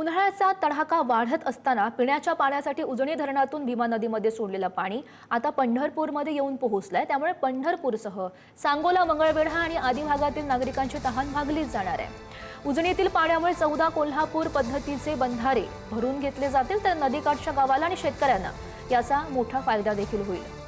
उन्हाळ्याचा तडाखा वाढत असताना पिण्याच्या पाण्यासाठी उजनी धरणातून भीमा नदीमध्ये सोडलेलं पाणी आता पंढरपूरमध्ये येऊन पोहोचलंय। त्यामुळे पंढरपूरसह सांगोला, मंगळवेढा आणि आदी भागातील नागरिकांची तहान भागली जाणार आहे। उजनीतील पाण्यामुळे 14 कोल्हापूर पद्धतीचे बंधारे भरून घेतले जातील, तर नदीकाठच्या गावाला आणि शेतकऱ्यांना याचा मोठा फायदा देखील होईल।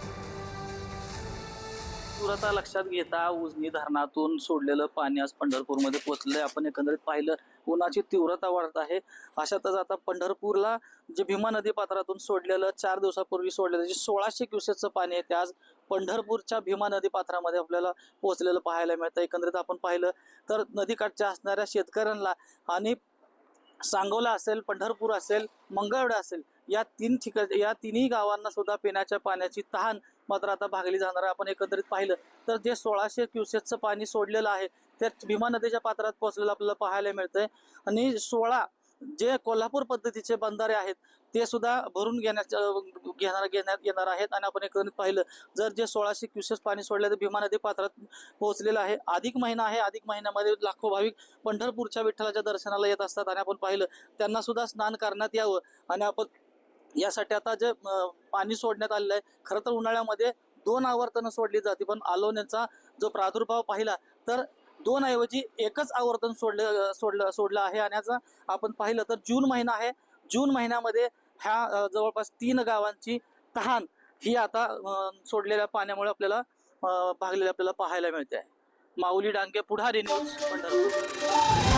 तीव्रता लक्षात घेता उजनी धरणातून सोडलेलं पाणी आज पंढरपूरमध्ये पोहोचलंय। आपण एकंदरीत पाहिलं उन्हाची तीव्रता वाढत आहे। अशातच आता पंढरपूरला जे भीमा नदी पात्रातून सोडलेलं 4 दिवसापूर्वी सोडलेलं जे 1600 क्युसेसचं पाणी आहे ते आज पंढरपूरच्या भीमा नदी पात्रामध्ये आपल्याला पोहोचलेलं पाहायला मिळतं। एकंदरीत आपण पाहिलं तर नदीकाठच्या असणाऱ्या शेतकऱ्यांना आणि सांगोला असेल, पंढरपूर असेल, मंगळवेढा असेल या तिन्ही गावांना सुद्धा पिण्याच्या पाण्याची तहान मात्र आता भागली जाणार आहे। आपण एकंदरीत पाहिलं तर जे 1600 क्युसेसचं पाणी सोडलेलं आहे ते भीमा नदीच्या पात्रात पोहोचलेलं आपल्याला पाहायला मिळतंय आणि 16 जे कोल्हापूर पद्धतीचे बंधारे आहेत ते सुद्धा भरून घेण्यात येणार आहेत। आणि आपण एकंदरीत पाहिलं जर जे 1600 क्युसेस पाणी सोडले तर भीमा नदी पात्रात पोहोचलेलं आहे। अधिक महिना आहे, अधिक महिन्यामध्ये लाखो भाविक पंढरपूरच्या विठ्ठलाच्या दर्शनाला येत असतात आणि आपण पाहिलं त्यांना सुद्धा स्नान करण्यात यावं आणि आपण यासाठी आता जे पाणी सोडण्यात आलेलं आहे। खरं तर उन्हाळ्यामध्ये 2 आवर्तनं सोडली जाते, पण आलोण्याचा जो प्रादुर्भाव पाहिला तर 2 ऐवजी एकच आवर्तन सोडलं आहे। आणि याचा आपण पाहिलं तर जून महिना आहे, जून महिन्यामध्ये ह्या जवळपास 3 गावांची तहान ही आता सोडलेल्या पाण्यामुळे आपल्याला भागलेली आपल्याला पाहायला मिळते आहे। माऊली डांगे, पुढारी न्यूज, पंढरपूर।